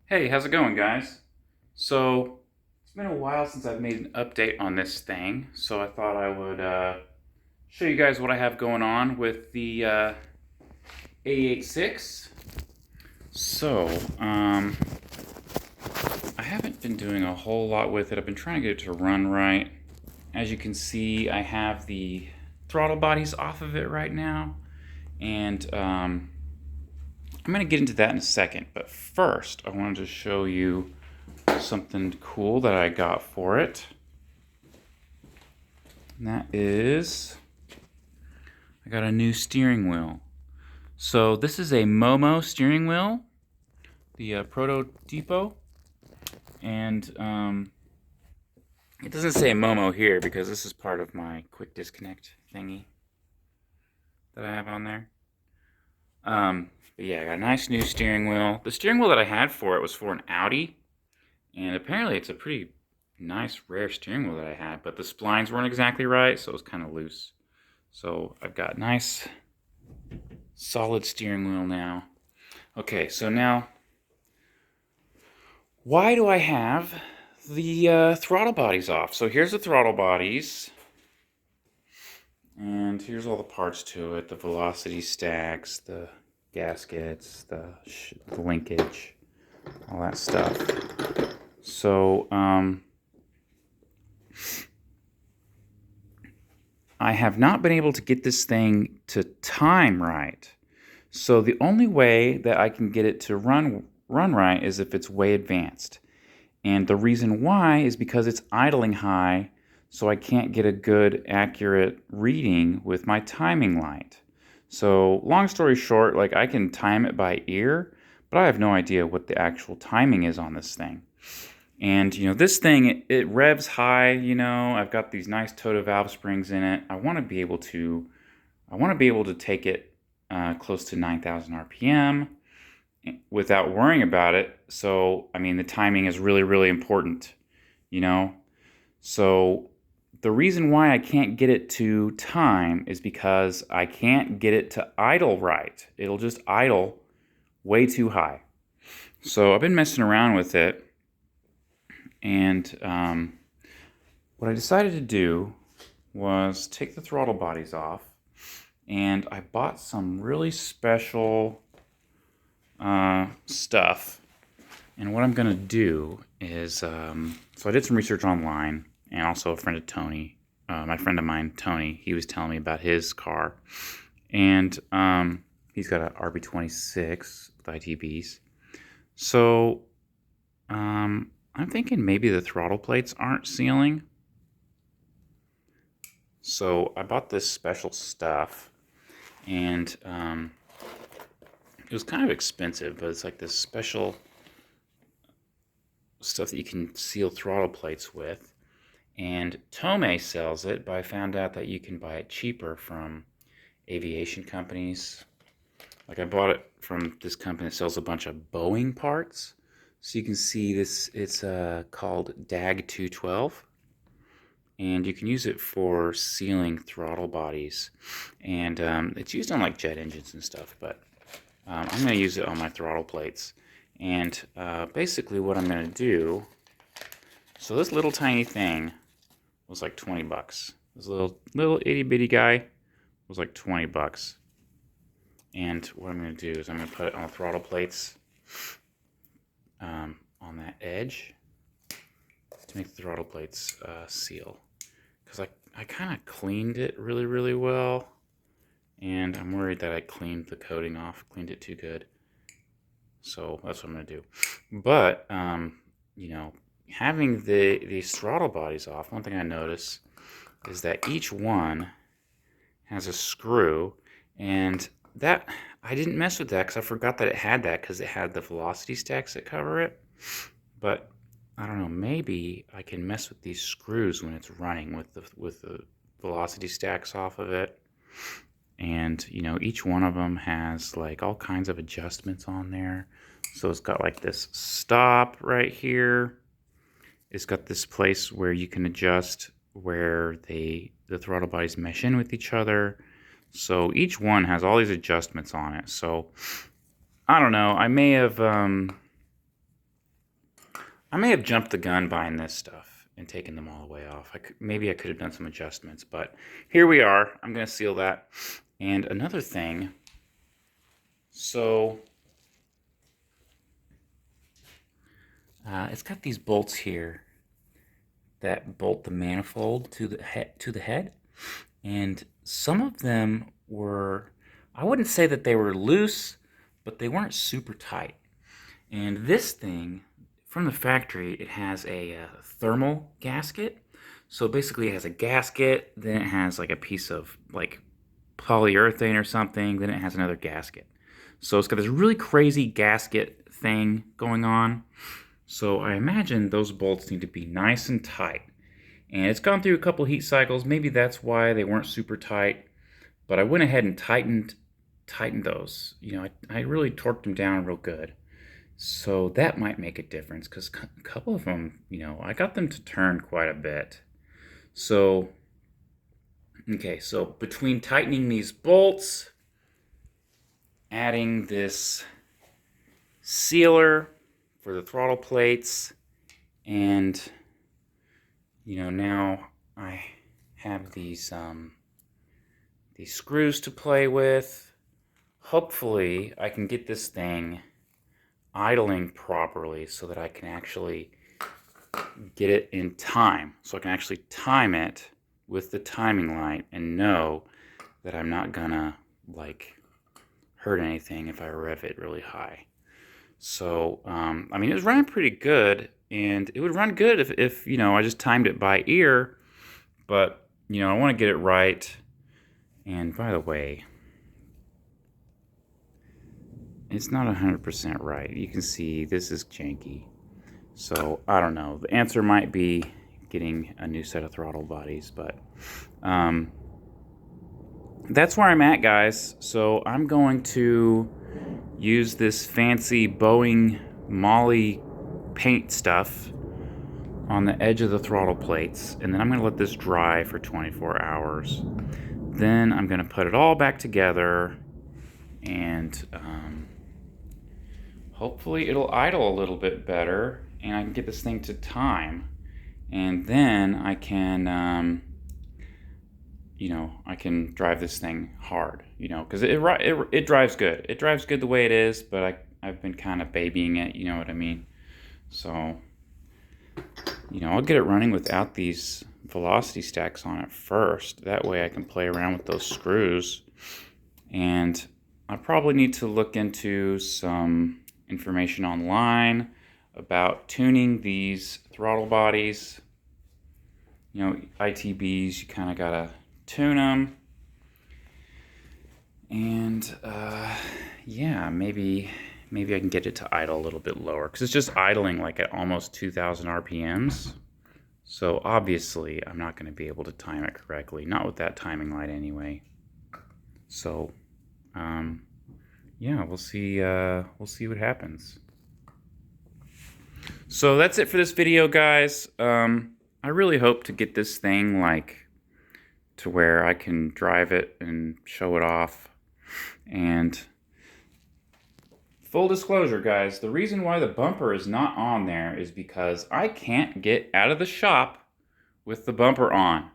Hey, how's it going, guys? So, it's been a while since I've made an update on this thing, so I thought I would show you guys what I have going on with the AE86. So, I haven't been doing a whole lot with it. I've been trying to get it to run right. As you can see, I have the throttle bodies off of it right now, and I'm going to get into that in a second, but first I wanted to show you something cool that I got for it. And that is, I got a new steering wheel. So this is a Momo steering wheel, the prototypo, and it doesn't say Momo here because this is part of my quick disconnect thingy that I have on there. But yeah, I got a nice new steering wheel. The steering wheel that I had for it was for an Audi, and apparently it's a pretty nice, rare steering wheel that I had, but the splines weren't exactly right, so it was kind of loose. So I've got nice, solid steering wheel now. Okay, so now, why do I have the throttle bodies off? So here's the throttle bodies, and here's all the parts to it: the velocity stacks, the gaskets, the linkage, all that stuff. So, I have not been able to get this thing to time right. So the only way that I can get it to run right is if it's way advanced. And the reason why is because it's idling high, so I can't get a good, accurate reading with my timing light. So long story short, like I can time it by ear, but I have no idea what the actual timing is on this thing. And, this thing, it revs high, I've got these nice Toto valve springs in it. I want to be able to take it close to 9,000 RPM without worrying about it. So, I mean, the timing is really, really important, So, the reason why I can't get it to time is because I can't get it to idle right. It'll just idle way too high. So, I've been messing around with it. And what I decided to do was take the throttle bodies off, and I bought some really special stuff. And what I'm going to do is, so I did some research online, and also a friend of Tony, my friend of mine, Tony, he was telling me about his car. And he's got an RB26 with ITBs. So, I'm thinking maybe the throttle plates aren't sealing. So I bought this special stuff, and it was kind of expensive, but it's like this special stuff that you can seal throttle plates with. And Tomei sells it, but I found out that you can buy it cheaper from aviation companies. Like I bought it from this company that sells a bunch of Boeing parts. So you can see this, it's called DAG 212, and you can use it for sealing throttle bodies, and it's used on like jet engines and stuff, but I'm going to use it on my throttle plates. And basically what I'm going to do, so this little tiny thing was like 20 bucks. This little itty bitty guy was like 20 bucks. And what I'm going to do is I'm going to put it on the throttle plates on that edge to make the throttle plates seal. Because I kind of cleaned it really, really well. And I'm worried that I cleaned the coating off, cleaned it too good. So that's what I'm going to do. But, having these throttle bodies off, one thing I noticed is that each one has a screw, and that I didn't mess with that because I forgot that it had that because it had the velocity stacks that cover it. But I don't know, maybe I can mess with these screws when it's running with the velocity stacks off of it. And each one of them has like all kinds of adjustments on there. So it's got like this stop right here. It's got this place where you can adjust where the throttle bodies mesh in with each other. So each one has all these adjustments on it. So I don't know, I may have I may have jumped the gun buying this stuff and taken them all the way off. Maybe I could have done some adjustments, but here we are. I'm going to seal that. And another thing, so it's got these bolts here that bolt the manifold to the head, and some of them were, I wouldn't say that they were loose, but they weren't super tight. And this thing, from the factory, it has a thermal gasket. So basically it has a gasket, then it has like a piece of like polyurethane or something, then it has another gasket. So it's got this really crazy gasket thing going on. So I imagine those bolts need to be nice and tight. And it's gone through a couple heat cycles. Maybe that's why they weren't super tight. But I went ahead and tightened those. You know, I really torqued them down real good. So that might make a difference, because a couple of them, you know, I got them to turn quite a bit. So, okay, so between tightening these bolts, adding this sealer for the throttle plates, and, you know, now I have these screws to play with. Hopefully I can get this thing idling properly so that I can actually get it in time. So I can actually time it with the timing light and know that I'm not gonna like hurt anything if I rev it really high. So, I mean, it was running pretty good, and it would run good if you know, I just timed it by ear, but, you know, I want to get it right. And by the way, it's not 100% right. You can see this is janky. So, I don't know. The answer might be getting a new set of throttle bodies, but that's where I'm at, guys. So, I'm going to use this fancy Boeing Molly paint stuff on the edge of the throttle plates, and then I'm going to let this dry for 24 hours. Then I'm going to put it all back together, and hopefully it'll idle a little bit better, and I can get this thing to time, and then I can you know, I can drive this thing hard, you know, because it drives good. It drives good the way it is, but I've been kind of babying it, you know what I mean? So, you know, I'll get it running without these velocity stacks on it first. That way I can play around with those screws. And I probably need to look into some information online about tuning these throttle bodies. You know, ITBs, you kind of gotta tune them, and yeah, maybe I can get it to idle a little bit lower, because it's just idling like at almost 2,000 RPMs. So obviously I'm not going to be able to time it correctly, not with that timing light anyway. So yeah, we'll see what happens. So that's it for this video, guys. I really hope to get this thing like to where I can drive it and show it off. And full disclosure, guys, the reason why the bumper is not on there is because I can't get out of the shop with the bumper on.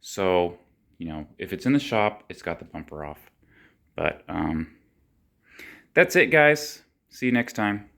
So, you know, if it's in the shop, it's got the bumper off. But that's it, guys. See you next time.